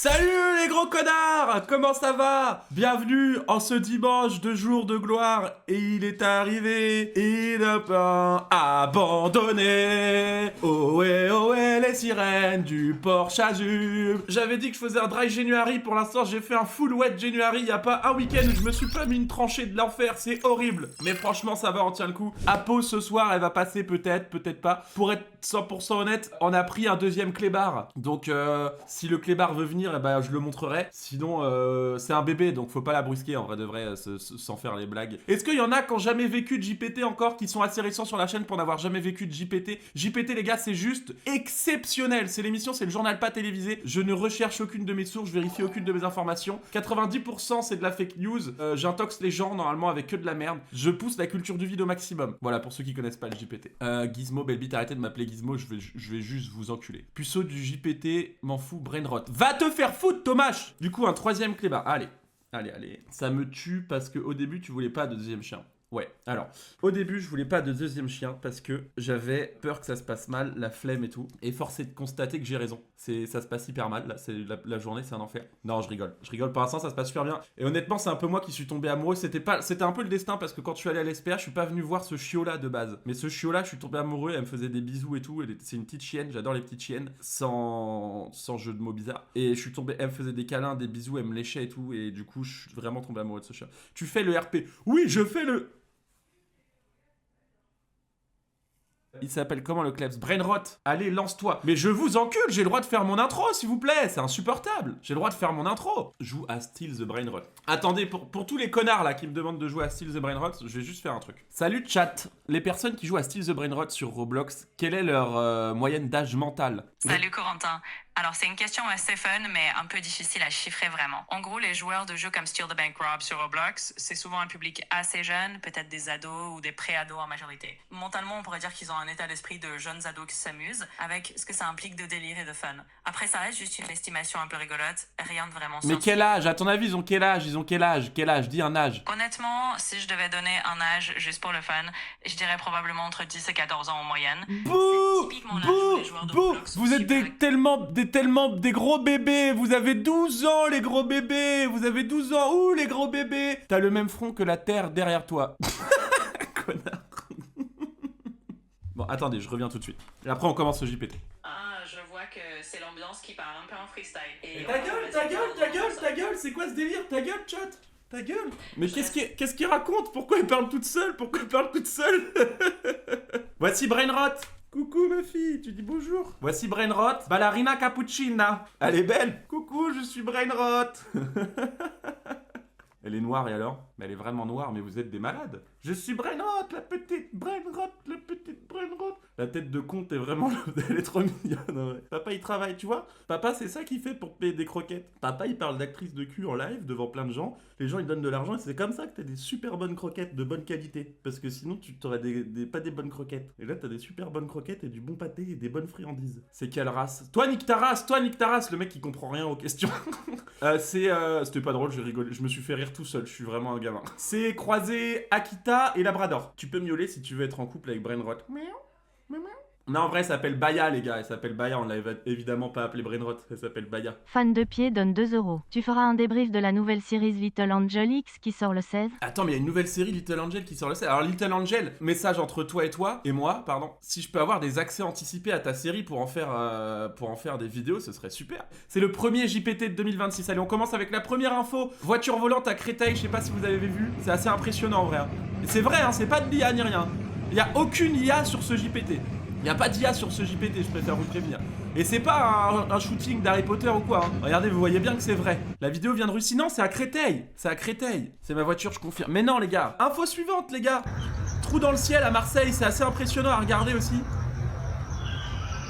Salut les gros connards, comment ça va? Bienvenue en ce dimanche de jour de gloire. Et il est arrivé, il n'a pas abandonné. Ohé, les sirènes du Porsche Azur. J'avais dit que je faisais un dry January, pour l'instant j'ai fait un full wet January. Y a pas un week-end où je me suis pas mis une tranchée de l'enfer, c'est horrible. Mais franchement ça va, on tient le coup. Apo ce soir, elle va passer peut-être, peut-être pas. Pour être 100% honnête, on a pris un deuxième clébard. Donc si le clébard veut venir, eh ben, je le montrerai. Sinon, c'est un bébé, donc faut pas la brusquer en vrai de vrai, sans faire les blagues. Est-ce qu'il y en a qui ont jamais vécu de JPT encore, qui sont assez récents sur la chaîne pour n'avoir jamais vécu de JPT? JPT les gars, c'est juste exceptionnel. C'est l'émission, c'est le journal pas télévisé. Je ne recherche aucune de mes sources, je vérifie aucune de mes informations. 90% c'est de la fake news. J'intoxe les gens normalement avec que de la merde. Je pousse la culture du vide au maximum. Voilà pour ceux qui connaissent pas le JPT. Gizmo, Belbit, arrêtez de m'appeler Gizmo, je vais juste vous enculer. Puceau du JPT, m'en fous, brainrot. Va te faire foutre, Thomas! Du coup, un troisième clébard. Allez. Ça me tue parce que au début, tu voulais pas de deuxième chien. Ouais, alors, au début, je voulais pas de deuxième chien parce que j'avais peur que ça se passe mal, la flemme et tout. Et force est de constater que j'ai raison. Ça se passe hyper mal, là, la journée, c'est un enfer. Non, je rigole, pour l'instant, ça se passe super bien. Et honnêtement, c'est un peu moi qui suis tombé amoureux. C'était un peu le destin parce que quand je suis allé à l'SPA, je suis pas venu voir ce chiot-là de base. Mais ce chiot-là, je suis tombé amoureux, elle me faisait des bisous et tout. C'est une petite chienne, j'adore les petites chiennes, sans jeu de mots bizarre. Et je suis tombé, elle me faisait des câlins, des bisous, elle me léchait et tout. Et du coup, je suis vraiment tombé amoureux de ce chien. Tu fais le RP? Oui, je fais le... Il s'appelle comment le Klebs? Brainrot. Allez, lance-toi. Mais je vous encule, j'ai le droit de faire mon intro, s'il vous plaît. C'est insupportable. J'ai le droit de faire mon intro. Joue à Still the Brainrot. Attendez, pour tous les connards là qui me demandent de jouer à Still the Brainrot, je vais juste faire un truc. Salut chat. Les personnes qui jouent à Still the Brainrot sur Roblox, quelle est leur moyenne d'âge mental? Salut Corentin. Alors c'est une question assez fun mais un peu difficile à chiffrer vraiment. En gros, les joueurs de jeux comme Steal the Bank Rob sur Roblox, c'est souvent un public assez jeune, peut-être des ados ou des pré-ados en majorité. Mentalement, on pourrait dire qu'ils ont un état d'esprit de jeunes ados qui s'amusent, avec ce que ça implique de délire et de fun. Après, ça reste juste une estimation un peu rigolote, rien de vraiment scientifique. Mais quel âge? À ton avis, ils ont quel âge? Quel âge? Dis un âge. Honnêtement, si je devais donner un âge juste pour le fun, je dirais probablement entre 10 et 14 ans en moyenne. Bouh! Vous êtes des gros bébés. Vous avez 12 ans, les gros bébés. Vous avez 12 ans. Ouh, les gros bébés. T'as le même front que la terre derrière toi. Connard. Bon, attendez, je reviens tout de suite. Et après, on commence au JPT. Ah, je vois que c'est l'ambiance qui part un peu en freestyle. Et ta gueule, c'est quoi ce délire? Ta gueule, chat. Ta gueule. Mais qu'est-ce qu'il raconte? Pourquoi il parle toute seule? Voici Brainrot. Coucou ma fille, tu dis bonjour. Voici Brainrot, ballerina cappuccina. Elle est belle. Coucou, je suis Brainrot. Elle est noire et alors? Mais elle est vraiment noire, mais vous êtes des malades. Je suis Brainrot, la petite Brainrot. La tête de con, t'es vraiment... Elle est trop mignonne, en vrai. Papa, il travaille, tu vois? Papa, c'est ça qu'il fait pour payer des croquettes. Papa, il parle d'actrice de cul en live devant plein de gens. Les gens, ils donnent de l'argent et c'est comme ça que t'as des super bonnes croquettes de bonne qualité. Parce que sinon, tu t'aurais pas des bonnes croquettes. Et là, t'as des super bonnes croquettes et du bon pâté et des bonnes friandises. C'est quelle race? Toi, nique ta race, le mec qui comprend rien aux questions. C'était pas drôle, j'ai rigolé. Je me suis fait rire tout seul, je suis vraiment un gamin. C'est croisé Akita et Labrador. Tu peux miauler si tu veux être en couple avec Brainrot. Non, en vrai, elle s'appelle Baya, les gars. Elle s'appelle Baya. On l'a évidemment pas appelée Brainrot. Elle s'appelle Baya. Fan de pied donne 2 €. Tu feras un débrief de la nouvelle série Little Angel X qui sort le 16. Attends, mais il y a une nouvelle série Little Angel qui sort le 16. Alors, Little Angel, message entre toi et moi, pardon. Si je peux avoir des accès anticipés à ta série pour en faire des vidéos, ce serait super. C'est le premier JPT de 2026. Allez, on commence avec la première info. Voiture volante à Créteil. Je sais pas si vous avez vu. C'est assez impressionnant, en vrai. C'est vrai, hein, c'est pas de l'IA ni rien. Il y a aucune IA sur ce JPT. Il n'y a pas d'IA sur ce JPT, je préfère vous prévenir. Et c'est pas un shooting d'Harry Potter ou quoi, hein. Regardez, vous voyez bien que c'est vrai. La vidéo vient de Russie, non, c'est à Créteil. C'est ma voiture, je confirme. Mais non, les gars. Info suivante, les gars. Trou dans le ciel à Marseille, c'est assez impressionnant à regarder aussi.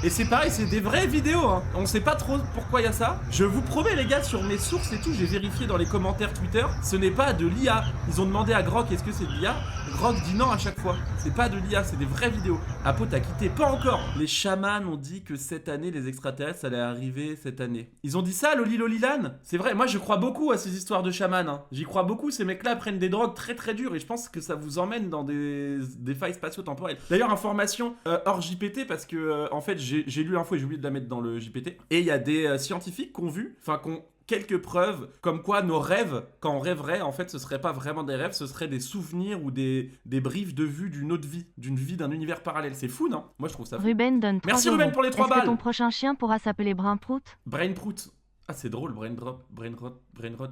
Et c'est pareil, c'est des vraies vidéos, hein. On sait pas trop pourquoi il y a ça. Je vous promets, les gars, sur mes sources et tout, j'ai vérifié dans les commentaires Twitter, ce n'est pas de l'IA. Ils ont demandé à Grok, est-ce que c'est de l'IA? Grok dit non à chaque fois. C'est pas de l'IA, c'est des vraies vidéos. Apo, t'as quitté? Pas encore. Les chamans ont dit que cette année, les extraterrestres allaient arriver cette année. Ils ont dit ça, Loli Lolilan? C'est vrai, moi je crois beaucoup à ces histoires de chamans, hein. J'y crois beaucoup, ces mecs-là prennent des drogues très très dures et je pense que ça vous emmène dans des failles spatio-temporelles. D'ailleurs, information hors JPT parce que en fait, j'ai j'ai lu l'info et j'ai oublié de la mettre dans le JPT. Et il y a des scientifiques qui ont vu, enfin, qui ont quelques preuves comme quoi nos rêves, quand on rêverait, en fait, ce serait pas vraiment des rêves, ce serait des souvenirs ou des briefs de vue d'une autre vie, d'une vie d'un univers parallèle. C'est fou, non? Moi, je trouve ça fou. Ruben donne 3 Merci euros. Ruben pour les 3 Est-ce que balles. ton prochain chien pourra s'appeler Brainprout? Brainprout. Ah, c'est drôle, Brainrot. Ah, Brainrot.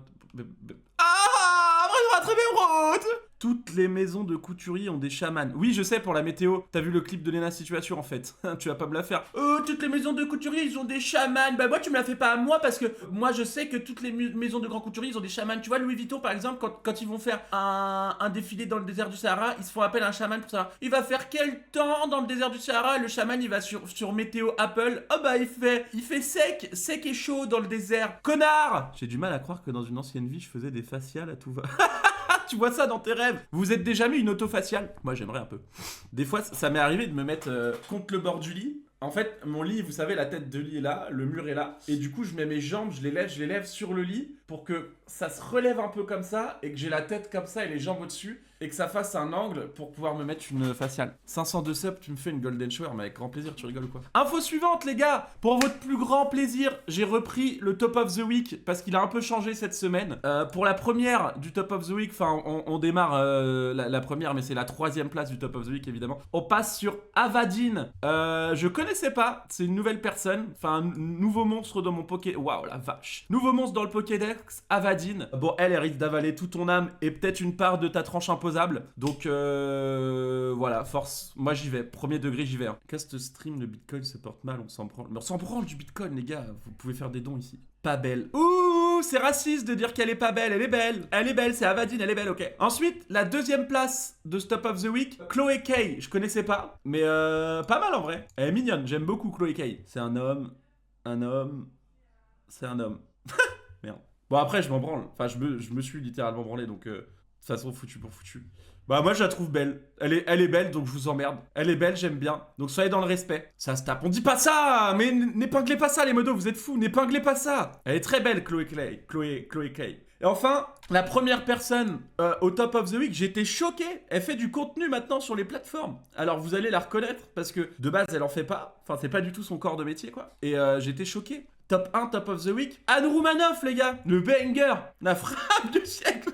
Toutes les maisons de couturiers ont des chamans. Oui, je sais, pour la météo. T'as vu le clip de Lena Situation, en fait. Tu vas pas me la faire. Oh, toutes les maisons de couturiers, ils ont des chamans. Bah, moi, tu me la fais pas à moi, parce que moi, je sais que toutes les maisons de grands couturiers, ils ont des chamans. Tu vois, Louis Vuitton, par exemple, quand ils vont faire un défilé dans le désert du Sahara, ils se font appel à un chaman pour savoir, il va faire quel temps dans le désert du Sahara? Le chaman, il va sur météo Apple. Oh, bah, il fait sec et chaud dans le désert. Connard! J'ai du mal à croire que dans une ancienne vie, je faisais des faciales à tout va. Tu vois ça dans tes rêves. Vous êtes déjà mis une autofaciale? Moi, j'aimerais un peu. Des fois, ça m'est arrivé de me mettre contre le bord du lit. En fait, mon lit, vous savez, la tête de lit est là, le mur est là. Et du coup, je mets mes jambes, je les lève sur le lit pour que ça se relève un peu comme ça et que j'ai la tête comme ça et les jambes au-dessus et que ça fasse un angle pour pouvoir me mettre une faciale. 502 subs, tu me fais une golden shower, mais avec grand plaisir, tu rigoles ou quoi? Info suivante, les gars. Pour votre plus grand plaisir, j'ai repris le Top of the Week parce qu'il a un peu changé cette semaine. Pour la première du Top of the Week, enfin, on démarre la première, mais c'est la 3e place du Top of the Week, évidemment. On passe sur Avadine. Je connaissais pas, c'est une nouvelle personne, enfin, un nouveau monstre dans mon Poké... Waouh, la vache. Nouveau monstre dans le Pokédex, Avadine. Bon, elle risque d'avaler toute ton âme et peut-être une part de ta tranche imposable. Donc, voilà, force. Moi, j'y vais. Premier degré, j'y vais. Hein. Cast stream, le Bitcoin se porte mal, on s'en branle. Mais on s'en branle du Bitcoin, les gars. Vous pouvez faire des dons ici. Pas belle. Ouh, c'est raciste de dire qu'elle est pas belle. Elle est belle. Elle est belle, c'est Avadine, elle est belle, ok. Ensuite, la 2e place de Stop of the Week, Chloé Kay. Je connaissais pas, mais pas mal en vrai. Elle est mignonne, j'aime beaucoup Chloé Kay. C'est un homme. C'est un homme. Merde. Bon, après, je m'en branle. Enfin, je me suis littéralement branlé, donc de toute façon, foutu pour foutu. Bah, moi, je la trouve belle. Elle est belle, donc je vous emmerde. Elle est belle, j'aime bien. Donc, soyez dans le respect. Ça se tape. On dit pas ça! Mais n'épinglez pas ça, les modos, vous êtes fous. N'épinglez pas ça! Elle est très belle, Chloé Kay. Et enfin, la première personne au Top of the Week, j'étais choqué. Elle fait du contenu maintenant sur les plateformes. Alors, vous allez la reconnaître parce que de base, elle en fait pas. Enfin, c'est pas du tout son corps de métier, quoi. Et j'étais choqué. Top 1, Top of the Week. Anne Roumanoff, les gars. Le banger. La frappe du siècle.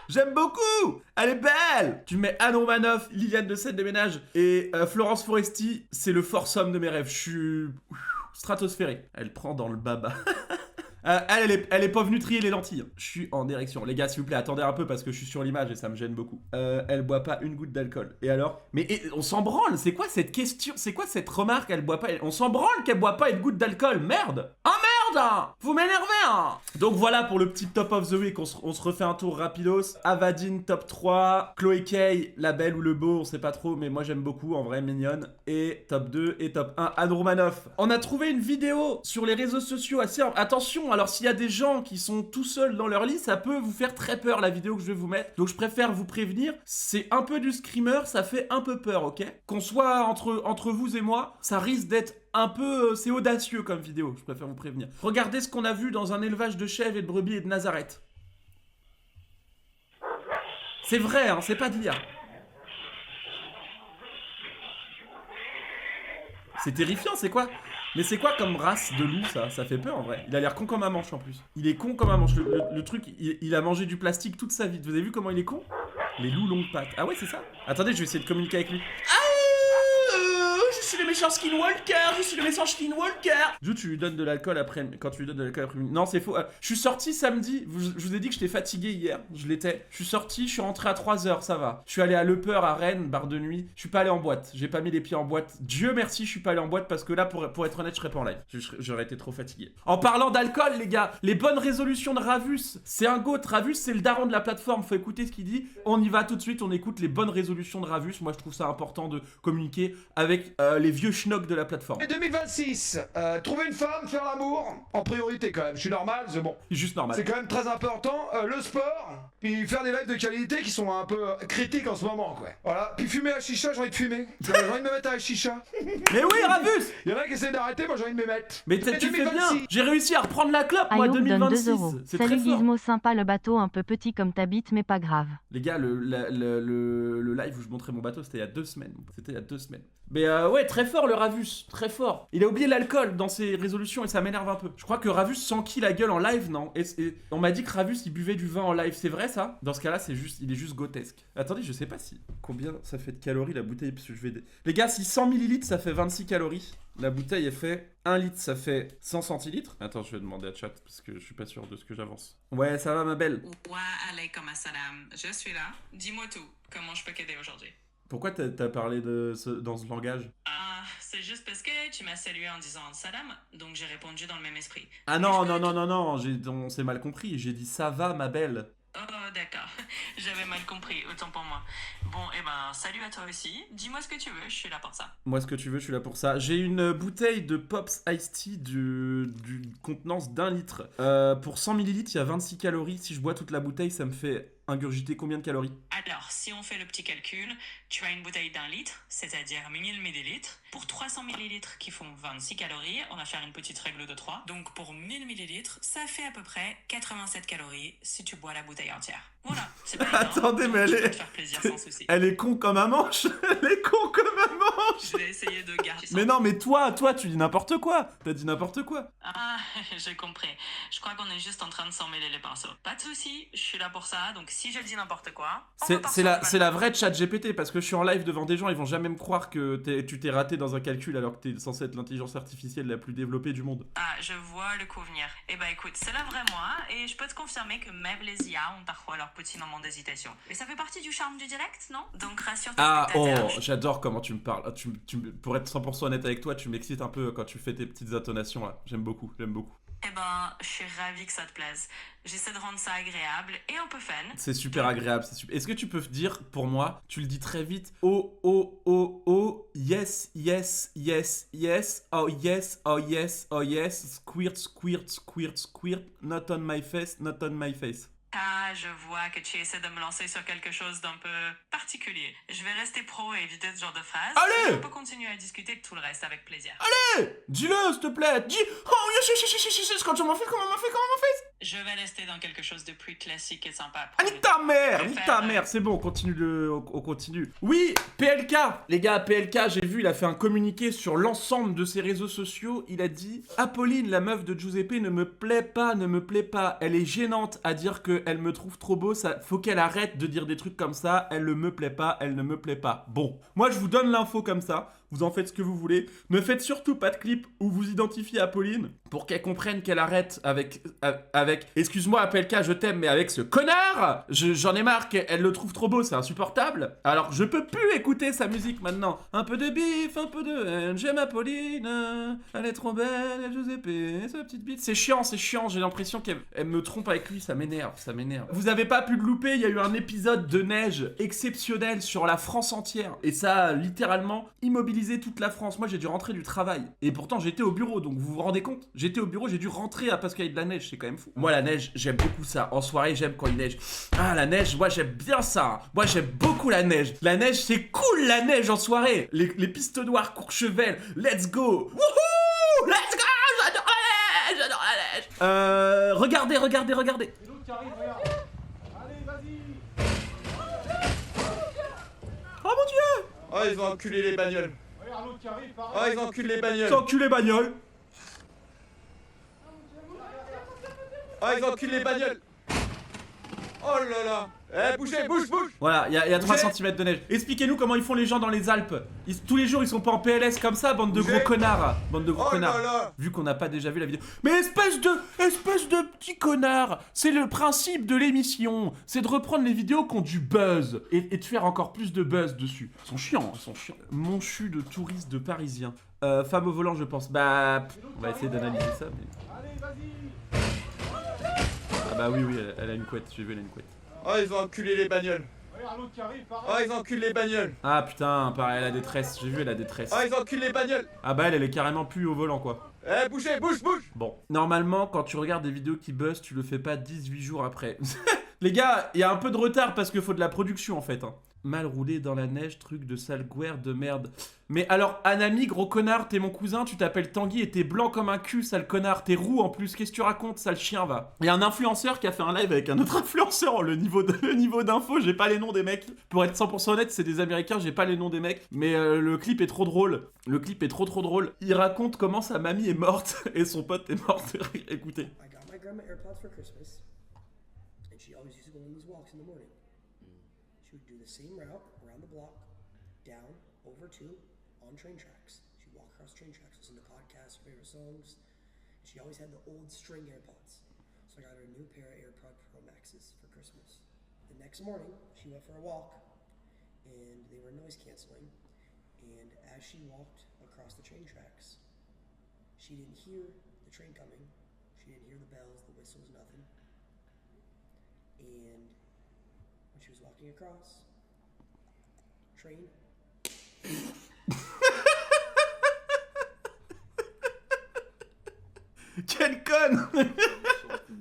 J'aime beaucoup. Elle est belle. Tu mets Anne Romanoff, Liliane de Scène des Ménages et Florence Foresti, c'est le foursome de mes rêves. Je suis stratosphérique. Elle prend dans le baba. Elle est pas venue trier les lentilles. Je suis en érection. Les gars, s'il vous plaît, attendez un peu parce que je suis sur l'image et ça me gêne beaucoup. Elle boit pas une goutte d'alcool. Et alors? Mais on s'en branle. C'est quoi cette question? C'est quoi cette remarque? Elle boit pas. On s'en branle qu'elle boit pas une goutte d'alcool. Merde. Oh merde. Vous m'énervez, hein. Donc voilà pour le petit Top of the Week. On se refait un tour rapidos. Avadine, top 3. Chloé Kay, la belle ou le beau, on sait pas trop, mais moi j'aime beaucoup, en vrai, mignonne. Et top 2 et top 1, Anne Romanoff. On a trouvé une vidéo sur les réseaux sociaux assez... Attention, alors s'il y a des gens qui sont tout seuls dans leur lit, ça peut vous faire très peur, la vidéo que je vais vous mettre. Donc je préfère vous prévenir, c'est un peu du screamer, ça fait un peu peur, ok? Qu'on soit entre vous et moi, ça risque d'être un peu... c'est audacieux comme vidéo, je préfère vous prévenir. Regardez ce qu'on a vu dans un élevage de chèvres et de brebis et de Nazareth. C'est vrai, hein, c'est pas d'hier. C'est terrifiant, c'est quoi? Mais c'est quoi comme race de loup, ça? Ça fait peur, en vrai. Il a l'air con comme un manche, en plus. Il est con comme un manche. Le truc, il a mangé du plastique toute sa vie. Vous avez vu comment il est con? Les loups longues pattes. Ah ouais, c'est ça? Attendez, je vais essayer de communiquer avec lui. Je suis le méchant skinwalker. Tu lui donnes de l'alcool après... Quand tu lui donnes de l'alcool après... Non, c'est faux. Je suis sorti samedi. Je vous ai dit que j'étais fatigué hier. Je l'étais. Je suis sorti, je suis rentré à 3h, ça va. Je suis allé à Lepeur, à Rennes, bar de nuit. Je suis pas allé en boîte. J'ai pas mis les pieds en boîte. Dieu merci, je suis pas allé en boîte parce que là, pour être honnête, je serais pas en live. J'aurais été trop fatigué. En parlant d'alcool, les gars, les bonnes résolutions de Ravus. C'est un goat. Ravus, c'est le daron de la plateforme. Faut écouter ce qu'il dit. On y va tout de suite. On écoute les bonnes résolutions de Ravus. Moi, je trouve ça important de communiquer avec les vieux schnocks de la plateforme. Et 2026, trouver une femme, faire l'amour, en priorité quand même. Je suis normal, c'est bon. Juste normal. C'est quand même très important. Le sport, puis faire des lives de qualité qui sont un peu critiques en ce moment, quoi. Voilà. Puis fumer à chicha, j'ai envie de fumer. J'ai envie de me mettre à la chicha. Mais oui, Ravus. Il y en a qui essaient d'arrêter, moi j'ai envie de me mettre. Mais tu fais bien. J'ai réussi à reprendre la clope, moi, Ayoub donne 2026. 2 euros. C'est Salut très fort. Gizmo, sympa le bateau, un peu petit comme ta bite, mais pas grave. Les gars, le live où je montrais mon bateau, c'était il y a 2 semaines. Mais ouais, très fort le Ravus, très fort. Il a oublié l'alcool dans ses résolutions et ça m'énerve un peu. Je crois que Ravus s'enquille la gueule en live, non? Et on m'a dit que Ravus il buvait du vin en live, c'est vrai ça? Dans ce cas-là, il est juste grotesque. Attendez, je sais pas si combien ça fait de calories la bouteille parce que je vais. Les gars, si 100 ml ça fait 26 calories. La bouteille est fait 1 litre, ça fait 100 centilitres. Attends, je vais demander à chat parce que je suis pas sûr de ce que j'avance. Ouais, ça va ma belle. Wa alaykum assalam. Je suis là. Dis-moi tout. Comment je peux t'aider aujourd'hui? Pourquoi t'as parlé dans ce langage? Ah, c'est juste parce que tu m'as salué en disant salam, donc j'ai répondu dans le même esprit. Ah non, on s'est mal compris. J'ai dit ça va ma belle. Oh, d'accord. J'avais mal compris, autant pour moi. Bon, eh ben, salut à toi aussi. Dis-moi ce que tu veux, je suis là pour ça. Moi, ce que tu veux, je suis là pour ça. J'ai une bouteille de Pops Iced Tea d'une contenance d'1 litre. Pour 100 ml, il y a 26 calories. Si je bois toute la bouteille, ça me fait ingurgiter combien de calories? Alors, si on fait le petit calcul, tu as une bouteille d'1 litre, c'est-à-dire 1000 millilitres. Pour 300 millilitres qui font 26 calories, on va faire une petite règle de 3. Donc, pour 1000 millilitres, ça fait à peu près 87 calories si tu bois la bouteille entière. Voilà, c'est pas énorme. Attendez, mais tu peux te faire plaisir sans souci. Elle est con comme un manche. Elle est con comme un manche. Je vais essayer de garder ça. Mais non, mais toi, tu dis n'importe quoi. T'as dit n'importe quoi. Ah, j'ai compris. Je crois qu'on est juste en train de s'en mêler les pinceaux. Pas de souci, je suis là pour ça, donc si je dis n'importe quoi... C'est la vraie chat GPT, parce que je suis en live devant des gens, ils vont jamais me croire que tu t'es raté dans un calcul alors que t'es censé être l'intelligence artificielle la plus développée du monde. Ah, je vois le coup venir. Eh ben écoute, c'est la vraie moi, et je peux te confirmer que même les IA ont parfois leur petit moment d'hésitation. Mais ça fait partie du charme du direct, non? Donc rassure tes spectateurs. Oh, j'adore comment tu me parles. Pour être 100% honnête avec toi, tu m'excites un peu quand tu fais tes petites intonations là. J'aime beaucoup. Eh ben, je suis ravie que ça te plaise. J'essaie de rendre ça agréable et un peu fun. C'est super agréable, c'est super. Est-ce que tu peux dire pour moi, tu le dis très vite, oh, yes, yes, yes, yes, oh yes, oh yes, oh yes, squirt, squirt, squirt, squirt, not on my face, not on my face. Ah, je vois que tu essaies de me lancer sur quelque chose d'un peu particulier. Je vais rester pro et éviter ce genre de phrase. Allez! On peut continuer à discuter de tout le reste avec plaisir. Allez! Dis-le, s'il te plaît! Dis! Oh yes, quand tu m'en fais, comment m'en fait? Je vais rester dans quelque chose de plus classique et sympa. Ah, nique ta mère, c'est bon, on continue. Oui, PLK! Les gars, PLK, j'ai vu, il a fait un communiqué sur l'ensemble de ses réseaux sociaux. Il a dit « Apolline, la meuf de Giuseppe, ne me plaît pas. Elle est gênante à dire qu'elle me trouve trop beau. Ça, faut qu'elle arrête de dire des trucs comme ça. Elle ne me plaît pas, elle ne me plaît pas. » Bon, moi, je vous donne l'info comme ça. Vous en faites ce que vous voulez. Ne faites surtout pas de clip où vous identifiez Apolline pour qu'elle comprenne qu'elle arrête avec excuse-moi PLK, je t'aime, mais avec ce connard, j'en ai marre qu'elle le trouve trop beau, c'est insupportable. Alors je peux plus écouter sa musique maintenant. Un peu de bif, un peu de j'aime Apolline, elle est trop belle, elle Giuseppe, sa petite bite. C'est chiant, j'ai l'impression qu'elle me trompe avec lui, ça m'énerve. Vous avez pas pu le louper, il y a eu un épisode de neige exceptionnel sur la France entière. Et ça a littéralement immobilisé toute la France. Moi j'ai dû rentrer du travail. Et pourtant j'étais au bureau, donc vous vous rendez compte? J'étais au bureau, j'ai dû rentrer parce qu'il y a de la neige, c'est quand même fou. Moi la neige, j'aime beaucoup ça. En soirée, j'aime quand il neige. Ah la neige, moi j'aime bien ça. Moi j'aime beaucoup la neige. La neige, c'est cool la neige en soirée. Les pistes noires, Courchevel, let's go. Wouhou, let's go. J'adore la neige. Regardez. C'est l'autre qui arrive, regarde. Allez, vas-y. Oh mon dieu. Oh, ils ont enculé les bagnoles. Regarde l'autre qui arrive, pareil. Oh, ils ont enculé les bagnoles. Ils ont enculé bagnole. Oh, ils ont enculé les bagnoles. Oh là là. Eh, bouge. Voilà, il y a 3 Bougez. cm de neige. Expliquez-nous comment ils font les gens dans les Alpes. Tous les jours, ils sont pas en PLS comme ça, bande de Bougez. gros connards. Bande de gros Oh connards. là là. Vu qu'on n'a pas déjà vu la vidéo. Mais espèce de petit connard. C'est le principe de l'émission. C'est de reprendre les vidéos qui ont du buzz. Et de faire encore plus de buzz dessus. Ils sont chiants. Monchu de touristes de Parisiens. Femme au volant, je pense. Bah, on va essayer d'analyser ça. Mais... Allez, vas-y. Ah bah oui, elle a une couette. J'ai vu, elle a une couette. Oh, ils ont enculé les bagnoles. Regarde l'autre qui arrive, pareil. Oh, ils ont enculé les bagnoles. Ah putain, pareil, elle a des tresses. J'ai vu, elle a des tresses. Oh, ils ont enculé les bagnoles. Ah bah elle est carrément plus au volant, quoi. Eh, bouge. Bon, normalement, quand tu regardes des vidéos qui buzzent, tu le fais pas 18 jours après. Les gars, il y a un peu de retard parce qu'il faut de la production, en fait. Hein. mal roulé dans la neige, truc de sale guerre de merde. Mais alors, Anami, gros connard, t'es mon cousin, tu t'appelles Tanguy et t'es blanc comme un cul, sale connard, t'es roux en plus, qu'est-ce que tu racontes, sale chien, va. Il y a un influenceur qui a fait un live avec un autre influenceur, le niveau d'info, j'ai pas les noms des mecs. Pour être 100% honnête, c'est des Américains, j'ai pas les noms des mecs, mais le clip est trop drôle. Le clip est trop drôle. Il raconte comment sa mamie est morte et son pote est mort de rire. Écoutez. I got my grandma AirPods for Christmas, and she always used to go on these walks in the morning. She would do the same route around the block, down, over to, on train tracks. She'd walk across train tracks, listen to podcasts, her favorite songs. And she always had the old string AirPods. So I got her a new pair of AirPod Pro Maxes for Christmas. The next morning, she went for a walk, and they were noise canceling. And as she walked across the train tracks, she didn't hear the train coming. She didn't hear the bells, the whistles, nothing. And when she was walking across, train. Quelle conne.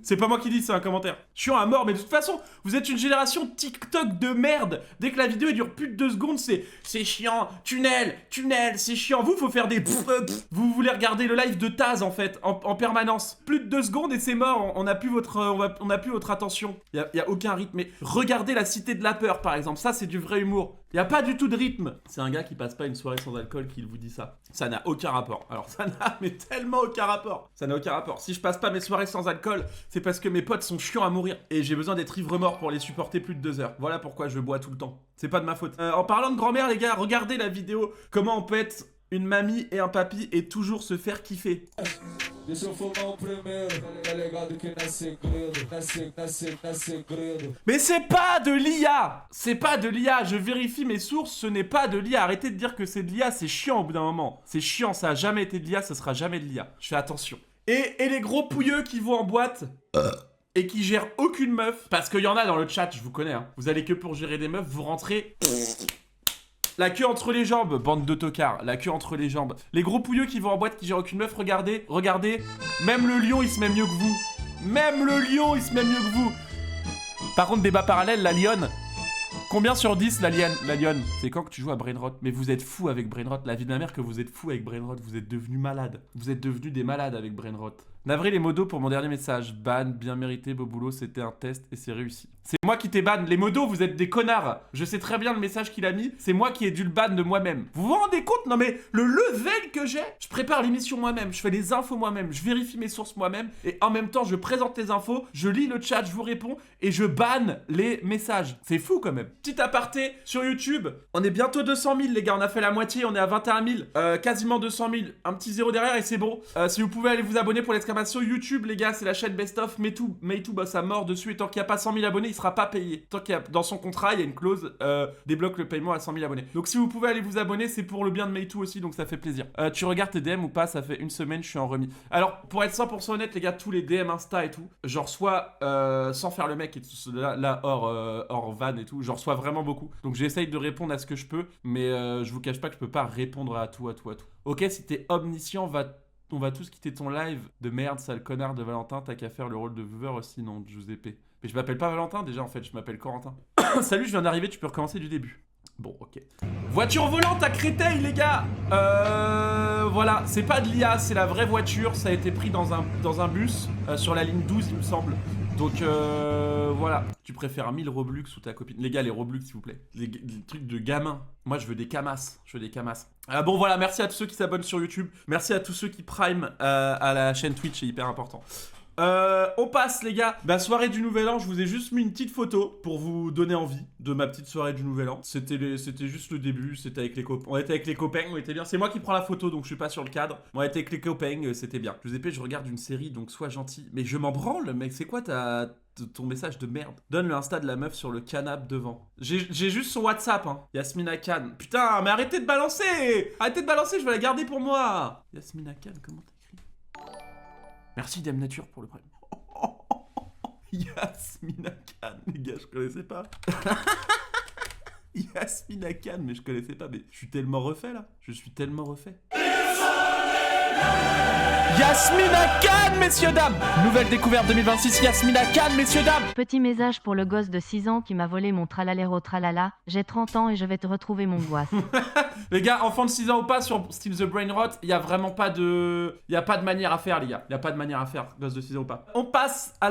C'est pas moi qui dis, c'est un commentaire. Chiant à mort, mais de toute façon, vous êtes une génération TikTok de merde. Dès que la vidéo elle dure plus de 2 secondes, c'est chiant, tunnel, c'est chiant. Vous, faut faire des vous voulez regarder le live de Taz en fait, en permanence. Plus de 2 secondes et c'est mort, on n'a plus votre attention. Y a aucun rythme. Mais regardez La Cité de la Peur par exemple, ça c'est du vrai humour. Y a pas du tout de rythme. C'est un gars qui passe pas une soirée sans alcool qui vous dit ça. Ça n'a aucun rapport. Alors ça n'a mais tellement aucun rapport. Ça n'a aucun rapport. Si je passe pas mes soirées sans alcool, c'est parce que mes potes sont chiants à mourir. Et j'ai besoin d'être ivre-mort pour les supporter plus de 2 heures. Voilà pourquoi je bois tout le temps. C'est pas de ma faute. En parlant de grand-mère les gars, regardez la vidéo. Comment on peut être une mamie et un papy et toujours se faire kiffer. Mais c'est pas de l'IA. C'est pas de l'IA. Je vérifie mes sources, ce n'est pas de l'IA. Arrêtez de dire que c'est de l'IA, c'est chiant au bout d'un moment. C'est chiant, ça a jamais été de l'IA, ça sera jamais de l'IA. Je fais attention. Et les gros pouilleux qui vont en boîte et qui gèrent aucune meuf, parce qu'il y en a dans le chat, je vous connais, hein. Vous allez que pour gérer des meufs, vous rentrez... La queue entre les jambes, bande de tocards, la queue entre les jambes. Les gros pouilleux qui vont en boîte, qui gèrent aucune meuf, regardez, même le lion, il se met mieux que vous. Même le lion, il se met mieux que vous. Par contre, débat parallèle, la lionne. Combien sur 10 la lionne? C'est quand que tu joues à Brainrot? Mais vous êtes fou avec Brainrot. La vie de ma mère que vous êtes fou avec Brainrot. Vous êtes devenus malades. Vous êtes devenus des malades avec Brainrot. Navré les modos pour mon dernier message. Ban, bien mérité, beau boulot, c'était un test et c'est réussi. C'est moi qui t'ai ban. Les modos, vous êtes des connards. Je sais très bien le message qu'il a mis. C'est moi qui ai dû le ban de moi-même. Vous vous rendez compte? Non mais le level que j'ai. Je prépare l'émission moi-même. Je fais les infos moi-même. Je vérifie mes sources moi-même. Et en même temps, je présente les infos. Je lis le chat, je vous réponds. Et je banne les messages. C'est fou quand même. Petit aparté sur YouTube. On est bientôt 200 000 les gars. On a fait la moitié. On est à 21 000. Quasiment 200 000. Un petit zéro derrière et c'est bon. Si vous pouvez aller vous abonner pour l'exclamation YouTube les gars. C'est la chaîne Best of. Meitu bosse à mort dessus. Et tant qu'il n'y a pas 100 000 abonnés, il sera pas payé. Tant qu'il y a dans son contrat, il y a une clause débloque le paiement à 100 000 abonnés. Donc si vous pouvez aller vous abonner, c'est pour le bien de Meitu aussi. Donc ça fait plaisir. Tu regardes tes DM ou pas? Ça fait une semaine, je suis en remis. Alors pour être 100% honnête les gars, tous les DM Insta et tout, j'en reçois sans faire le mec et tout, là hors van et tout, j'en reçois vraiment beaucoup. Donc j'essaye de répondre à ce que je peux, mais je vous cache pas que je peux pas répondre à tout. Ok, si t'es omniscient, on va tous quitter ton live de merde, sale connard de Valentin. T'as qu'à faire le rôle de viewer aussi, non, Giuseppe. Mais je m'appelle pas Valentin déjà en fait, je m'appelle Corentin. Salut, je viens d'arriver, tu peux recommencer du début. Bon, ok. Voiture volante à Créteil, les gars. Voilà, c'est pas de l'IA, c'est la vraie voiture. Ça a été pris dans un bus sur la ligne 12, il me semble. Donc voilà. Tu préfères 1000 Robux ou ta copine? Les gars, les Robux, s'il vous plaît. Les trucs de gamin. Moi, je veux des camasses. Bon, voilà, merci à tous ceux qui s'abonnent sur YouTube. Merci à tous ceux qui prime à la chaîne Twitch, c'est hyper important. On passe les gars. Soirée du Nouvel An, je vous ai juste mis une petite photo pour vous donner envie de ma petite soirée du Nouvel An. C'était juste le début, c'était avec les copains. On était avec les copains, on était bien. C'est moi qui prends la photo donc je suis pas sur le cadre. On était avec les copains, c'était bien. Giuseppe, je regarde une série donc sois gentil. Mais je m'en branle mec, c'est quoi ton message de merde? Donne le Insta de la meuf sur le canapé devant. J'ai juste son WhatsApp hein. Yasmina Khan. Putain, mais arrêtez de balancer, je vais la garder pour moi. Yasmina Khan, comment t'écris? Merci Dame Nature pour le prêt. Yasmina Khan, les gars, je connaissais pas. Yasmina Khan, mais je connaissais pas. Mais je suis tellement refait là. Yasmina Khan, messieurs dames. Nouvelle découverte 2026, Yasmina Khan, messieurs dames. Petit message pour le gosse de 6 ans qui m'a volé mon tralaléro tralala. J'ai 30 ans et je vais te retrouver mon gosse. Les gars, enfant de 6 ans ou pas, sur Steal the Brain Rot, il y a vraiment pas de... Il y a pas de manière à faire, les gars. Il y a pas de manière à faire, gosse de 6 ans ou pas. On passe à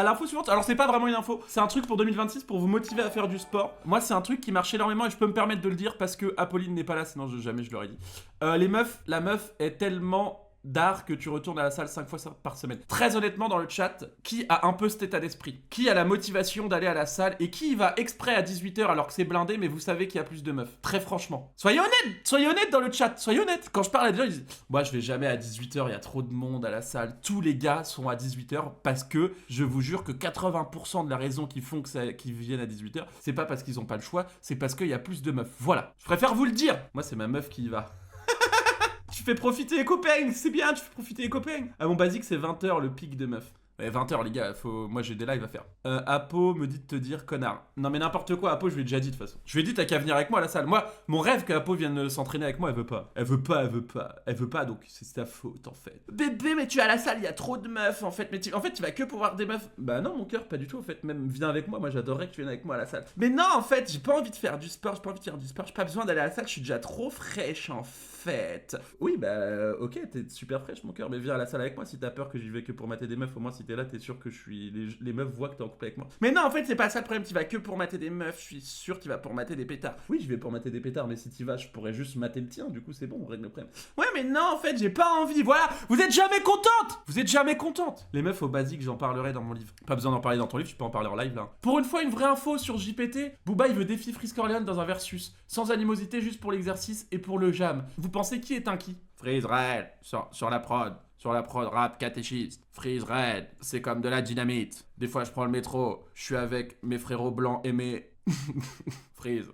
l'info suivante. Alors, c'est pas vraiment une info. C'est un truc pour 2026 pour vous motiver à faire du sport. Moi, c'est un truc qui marche énormément et je peux me permettre de le dire parce que Apolline n'est pas là, sinon jamais je l'aurais dit. Les meufs, la meuf est tellement... d'art que tu retournes à la salle 5 fois par semaine. Très honnêtement, dans le chat, qui a un peu cet état d'esprit? Qui a la motivation d'aller à la salle et qui y va exprès à 18h alors que c'est blindé mais vous savez qu'il y a plus de meufs? Très franchement. Soyez honnêtes dans le chat, soyez honnêtes. Quand je parle à des gens, ils disent « Moi, je vais jamais à 18h, il y a trop de monde à la salle. » Tous les gars sont à 18h parce que, je vous jure que 80% de la raison qu'ils font qu'ils viennent à 18h, c'est pas parce qu'ils ont pas le choix, c'est parce qu'il y a plus de meufs. Voilà. Je préfère vous le dire. Moi, c'est ma meuf qui y va. Tu fais profiter les copains, c'est bien, tu fais profiter les copains. À mon basique, c'est 20h le pic de meuf. Ouais, 20h les gars, moi j'ai des lives à faire. Apo me dit de te dire connard. Non mais n'importe quoi, Apo je lui ai déjà dit de toute façon. Je lui ai dit t'as qu'à venir avec moi à la salle. Moi, mon rêve que Apo vienne s'entraîner avec moi, elle veut pas. Elle veut pas, donc c'est ta faute en fait. Bébé mais tu es à la salle, il y a trop de meufs en fait. Mais tu vas que pour voir des meufs. Bah non mon cœur, pas du tout en fait. Même viens avec moi j'adorerais que tu viennes avec moi à la salle. Mais non en fait, j'ai pas envie de faire du sport, j'ai pas besoin d'aller à la salle, je suis déjà trop fraîche en fait. Oui bah ok, t'es super fraîche mon cœur, mais viens à la salle avec moi si t'as peur que j'y vais que pour mater des meufs, au moins si t'es là t'es sûr que les meufs voient que t'es en couple avec moi. Mais non en fait c'est pas ça le problème, tu vas que pour mater des meufs, je suis sûr tu vas pour mater des pétards. Oui je vais pour mater des pétards, mais si t'y vas je pourrais juste mater le tien, du coup c'est bon, on règle le problème. Ouais mais non en fait j'ai pas envie, voilà, vous êtes jamais contente. Les meufs au basique j'en parlerai dans mon livre. Pas besoin d'en parler dans ton livre, tu peux en parler en live là. Pour une fois une vraie info sur JPT, Booba il veut défier Freeze Corleone dans un versus, sans animosité, juste pour l'exercice et pour le jam. Vous pensez qui est un qui? Freeze Red, sur la prod. Sur la prod rap catéchiste. Freeze Red, c'est comme de la dynamite. Des fois je prends le métro, je suis avec mes frérots blancs et mes... Freeze.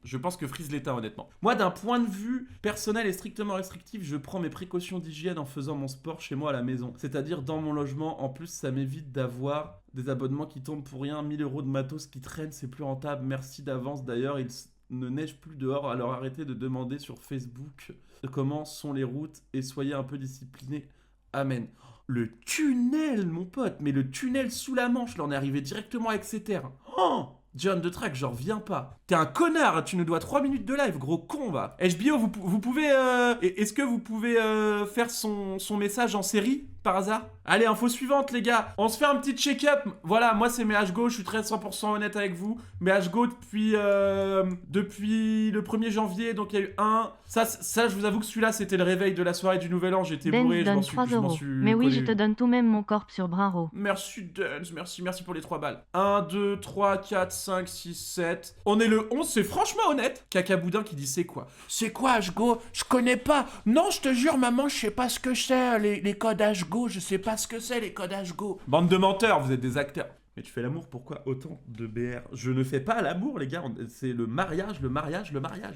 Je pense que Freeze l'état honnêtement. Moi d'un point de vue personnel et strictement restrictif, je prends mes précautions d'hygiène en faisant mon sport chez moi à la maison. C'est-à-dire dans mon logement. En plus ça m'évite d'avoir des abonnements qui tombent pour rien. 1000 € de matos qui traînent, c'est plus rentable. Merci d'avance d'ailleurs, il ne neige plus dehors, alors arrêtez de demander sur Facebook comment sont les routes et soyez un peu disciplinés. Amen. Le tunnel, mon pote, mais le tunnel sous la Manche, là on est arrivé directement à Exeter. Oh John de Track, j'en reviens pas. T'es un connard, tu nous dois 3 minutes de live, gros con, va. HBO, vous pouvez... Est-ce que vous pouvez faire son message en série, par hasard? Allez, info suivante, les gars. On se fait un petit check-up. Voilà, moi, c'est mes HGO, je suis très 100% honnête avec vous. Mes HGO depuis le 1er janvier, donc il y a eu un... Ça, je vous avoue que celui-là, c'était le réveil de la soirée du Nouvel An. J'étais bourré, Dance donne 3 euros. Mais oui, je te donne tout même mon corps sur Brinro. Merci, Dance, merci pour les 3 balles. 1, 2, 3, 4, 5, 6, 7... On est le 11, c'est franchement honnête. Cacaboudin qui dit c'est quoi? C'est quoi HGO? Je connais pas. Non, je te jure, maman, je sais pas ce que c'est, les codes HGO, je sais pas ce que c'est, les codes HGO. Bande de menteurs, vous êtes des acteurs. Mais tu fais l'amour, pourquoi autant de BR? Je ne fais pas l'amour, les gars, c'est le mariage,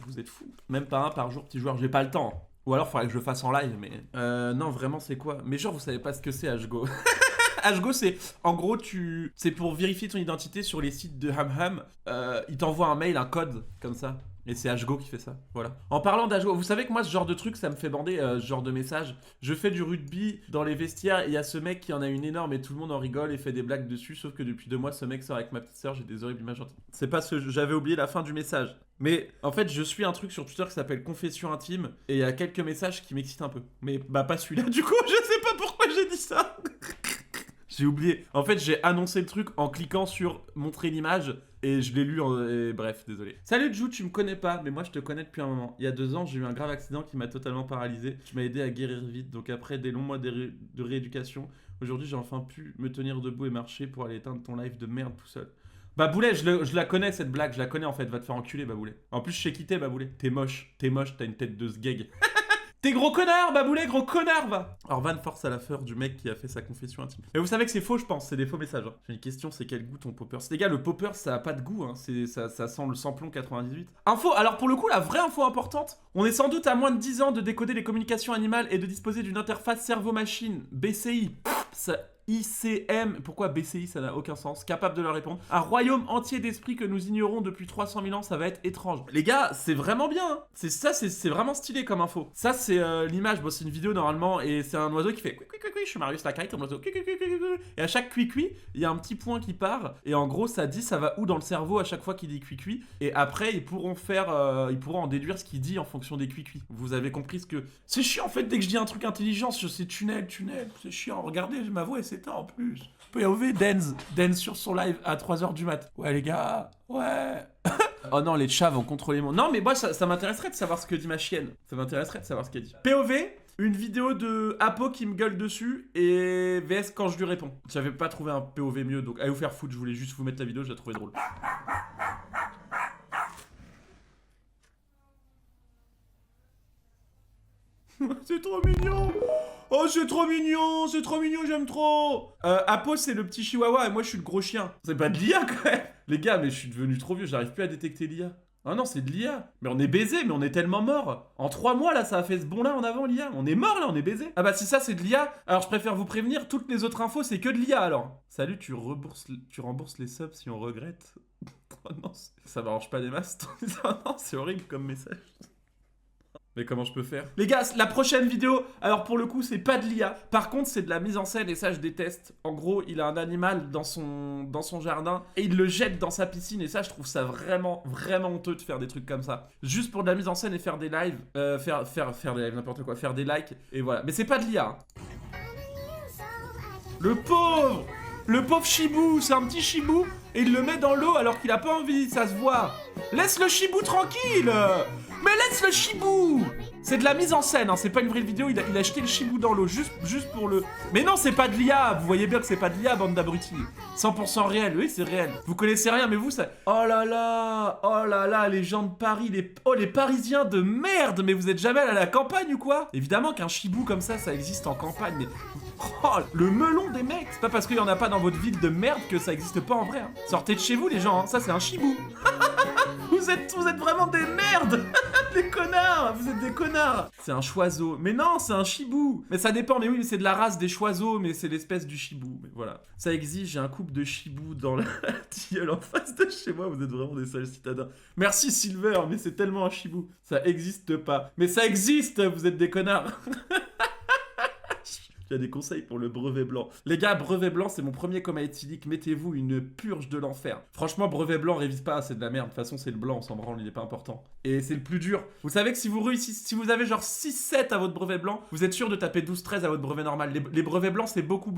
vous êtes fous. Même pas un par jour, petit joueur, j'ai pas le temps. Ou alors, faudrait que je le fasse en live, mais... non, vraiment, c'est quoi? Mais genre, vous savez pas ce que c'est HGO. HGO, c'est... En gros, c'est pour vérifier ton identité sur les sites de HamHam. Il t'envoie un mail, un code, comme ça. Et c'est HGO qui fait ça, voilà. En parlant d'HGO, vous savez que moi, ce genre de truc, ça me fait bander, ce genre de message. Je fais du rugby dans les vestiaires, et il y a ce mec qui en a une énorme, et tout le monde en rigole et fait des blagues dessus, sauf que depuis 2 mois, ce mec sort avec ma petite sœur, j'ai des horribles images. C'est parce que j'avais oublié la fin du message. Mais en fait, je suis un truc sur Twitter qui s'appelle Confession Intime, et il y a quelques messages qui m'excitent un peu. Mais bah pas celui-là, du coup, je sais pas pourquoi j'ai dit ça. J'ai oublié. En fait, j'ai annoncé le truc en cliquant sur montrer l'image et je l'ai lu et bref, désolé. Salut Jou, tu me connais pas, mais moi je te connais depuis un moment. Il y a 2 ans, j'ai eu un grave accident qui m'a totalement paralysé. Tu m'as aidé à guérir vite, donc après des longs mois de rééducation, aujourd'hui j'ai enfin pu me tenir debout et marcher pour aller éteindre ton live de merde tout seul. Bah Boulet, je la connais cette blague, je la connais en fait, va te faire enculer Baboulet. En plus je sais qui t'es Baboulet, t'es moche, t'as une tête de sgeg. T'es gros connard, Baboulet, gros connard, va. Orvan force à la fleur du mec qui a fait sa confession intime. Mais vous savez que c'est faux, je pense, c'est des faux messages. Hein. J'ai une question, c'est quel goût ton poppers? Les gars, le poppers, ça a pas de goût, hein. Ça sent le samplon 98. Info, alors pour le coup, la vraie info importante, on est sans doute à moins de 10 ans de décoder les communications animales et de disposer d'une interface cerveau-machine, BCI. ICM, pourquoi BCI, ça n'a aucun sens, capable de leur répondre. Un royaume entier d'esprit que nous ignorons depuis 300 000 ans, ça va être étrange. Les gars, c'est vraiment bien, hein. C'est vraiment stylé comme info. Ça, c'est l'image, bon, c'est une vidéo normalement, et c'est un oiseau qui fait cui, je suis Marius Lacaille, ton oiseau, et à chaque cui, il y a un petit point qui part, et en gros, ça dit ça va où dans le cerveau à chaque fois qu'il dit cui, et après, ils pourront en déduire ce qu'il dit en fonction des cui. Vous avez compris ce que... C'est chiant en fait, dès que je dis un truc intelligent, c'est tunnel, c'est chiant. Regardez, ma voix elle s'éteint en plus. POV, Denz sur son live à 3h du mat. Ouais les gars, ouais. Oh non, les chats vont contrôler mon... Non mais moi ça m'intéresserait de savoir ce que dit ma chienne. Ça m'intéresserait de savoir ce qu'elle dit. POV, une vidéo de Apo qui me gueule dessus et VS quand je lui réponds. J'avais pas trouvé un POV mieux, donc allez vous faire foutre, je voulais juste vous mettre la vidéo, je la trouvais drôle. C'est trop mignon. Oh, c'est trop mignon, j'aime trop. Apo, c'est le petit chihuahua et moi, je suis le gros chien. C'est pas de l'IA, quand même. Les gars, mais je suis devenu trop vieux, j'arrive plus à détecter l'IA. Ah non, c'est de l'IA. Mais on est baisé, mais on est tellement mort. En 3 mois, là, ça a fait ce bond-là en avant, l'IA. On est mort, là, on est baisé. Ah bah, si ça, c'est de l'IA, alors je préfère vous prévenir, toutes les autres infos, c'est que de l'IA, alors. Salut, tu rembourses les subs si on regrette. Oh non, ça m'arrange pas des masses. Oh non, c'est horrible comme message. Mais comment je peux faire? Les gars, la prochaine vidéo, alors pour le coup, c'est pas de l'IA. Par contre, c'est de la mise en scène et ça, je déteste. En gros, il a un animal dans son jardin et il le jette dans sa piscine. Et ça, je trouve ça vraiment, vraiment honteux de faire des trucs comme ça. Juste pour de la mise en scène et faire des lives. Faire des lives, n'importe quoi. Faire des likes et voilà. Mais c'est pas de l'IA. Hein. Le pauvre chibou, c'est un petit chibou et il le met dans l'eau alors qu'il a pas envie, ça se voit. Laisse le chibou tranquille. Mais laisse le chibou. C'est de la mise en scène, hein, c'est pas une vraie vidéo, il a jeté le chibou dans l'eau, juste pour le... Mais non, c'est pas de l'IA, vous voyez bien que c'est pas de l'IA, bande d'abrutis. 100% réel, oui, c'est réel. Vous connaissez rien, mais vous, ça... Oh là là, les gens de Paris, les Parisiens de merde, mais vous êtes jamais allés à la campagne ou quoi? Évidemment qu'un chibou comme ça existe en campagne, mais... Oh, le melon des mecs. C'est pas parce qu'il y en a pas dans votre ville de merde que ça existe pas en vrai, hein. Sortez de chez vous, les gens, hein. Ça c'est un chibou. Vous êtes vraiment des merdes. Des connards, vous êtes des connards. C'est un choiseau. Mais non, c'est un chibou. Mais ça dépend, mais oui, mais c'est de la race des choiseaux, mais c'est l'espèce du chibou. Mais voilà. Ça existe, j'ai un couple de chibous dans la tilleule en face de chez moi, vous êtes vraiment des sales citadins. Merci Silver, mais c'est tellement un chibou. Ça existe pas. Mais ça existe, vous êtes des connards. Il y a des conseils pour le brevet blanc. Les gars, brevet blanc, c'est mon premier coma éthylique. Mettez-vous une purge de l'enfer. Franchement, brevet blanc, révise pas, c'est de la merde. De toute façon, c'est le blanc, on s'en branle, il est pas important. Et c'est le plus dur. Vous savez que si vous réussissez, si vous avez genre 6-7 à votre brevet blanc, vous êtes sûr de taper 12-13 à votre brevet normal. Les brevets blancs, c'est beaucoup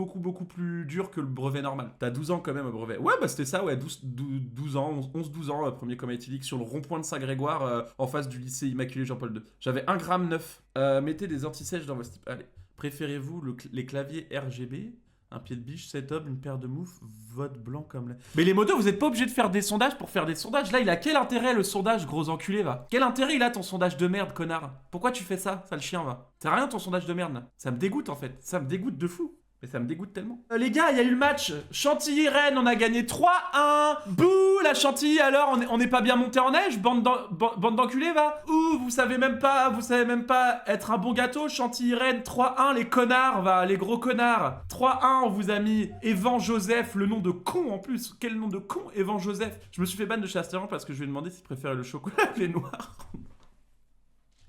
plus dur que le brevet normal. T'as 12 ans quand même au brevet. Ouais, bah c'était ça, ouais, 12 ans, 11-12 ans, premier coma éthylique sur le rond-point de Saint-Grégoire, en face du lycée Immaculé Jean-Paul II. J'avais 1,9 g. Mettez des antisèches dans vos styles. Allez. Préférez-vous les claviers RGB, un pied de biche, 7 hommes, une paire de moufles, vote blanc comme la... Mais les motos, vous êtes pas obligés de faire des sondages pour faire des sondages. Là, il a quel intérêt le sondage, gros enculé, va? Quel intérêt il a ton sondage de merde, connard? Pourquoi tu fais ça, sale chien, va? C'est rien ton sondage de merde, là. Ça me dégoûte, en fait. Ça me dégoûte de fou. Mais ça me dégoûte tellement. Les gars, il y a eu le match Chantilly-Rennes, on a gagné 3-1. Bouh, la Chantilly, alors, on n'est pas bien monté en neige, bande d'enculés, va. Ouh, vous savez même pas être un bon gâteau, Chantilly-Rennes, 3-1, les connards, va, les gros connards. 3-1, on vous a mis Evan Joseph, le nom de con en plus. Quel nom de con, Evan Joseph. Je me suis fait ban de chez Astéran parce que je lui ai demandé s'il préférait le chocolat ou les noirs.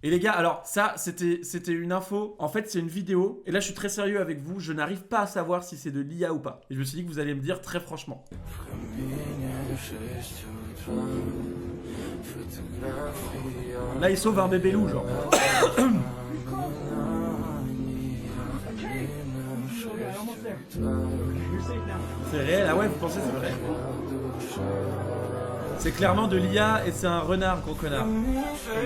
Et les gars, alors ça, c'était une info. En fait, c'est une vidéo. Et là, je suis très sérieux avec vous. Je n'arrive pas à savoir si c'est de l'IA ou pas. Et je me suis dit que vous allez me dire très franchement. Là, il sauve un bébé loup, genre. C'est réel, ah ouais, vous pensez que c'est vrai? C'est clairement de l'IA et c'est un renard, gros connard.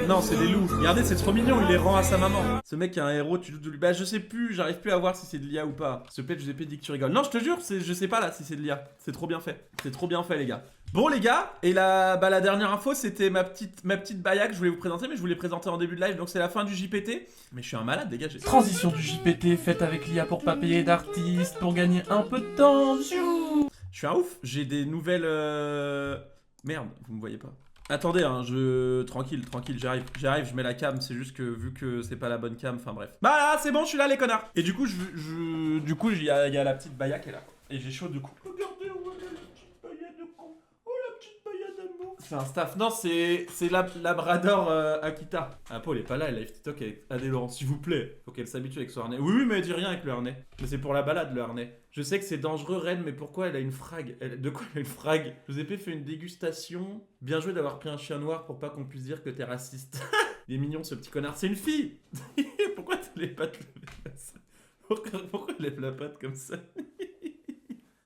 Non, c'est des loups. Regardez, c'est trop mignon, il les rend à sa maman. Ce mec est un héros, tu doutes de lui. Bah, je sais plus, j'arrive plus à voir si c'est de l'IA ou pas. Ce pet, je vous ai dit que tu rigoles. Non, je te jure, je sais pas là si c'est de l'IA. C'est trop bien fait. C'est trop bien fait, les gars. Bon, les gars, et la dernière info, c'était ma petite baya que je voulais vous présenter, mais je voulais présenter en début de live, donc c'est la fin du JPT. Mais je suis un malade, les gars. Transition du JPT faite avec l'IA pour pas payer d'artistes, pour gagner un peu de temps. Je suis un ouf. J'ai des nouvelles... Merde, vous me voyez pas. Attendez, hein, tranquille, j'arrive, je mets la cam, c'est juste que vu que c'est pas la bonne cam, enfin bref. Bah là, c'est bon, je suis là les connards. Et du coup, il y a la petite Baya qui est là, quoi. Et j'ai chaud du coup. Regardez, voilà la petite Baya de con. Oh la petite Baya d'amour. C'est un staff, non, c'est Labrador Akita. Ah, Paul est pas là, elle live TikTok avec Adélan, s'il vous plaît. Faut qu'elle s'habitue avec son harnais. Oui, mais elle dit rien avec le harnais. Mais c'est pour la balade, le harnais. Je sais que c'est dangereux, Ren, mais pourquoi elle a une frag? De quoi elle a une frag? Giuseppe fait une dégustation. Bien joué d'avoir pris un chien noir pour pas qu'on puisse dire que t'es raciste. Il est mignon, ce petit connard. C'est une fille. Pourquoi tu lèves pas de lever comme ça? Pourquoi elle lève la patte comme ça?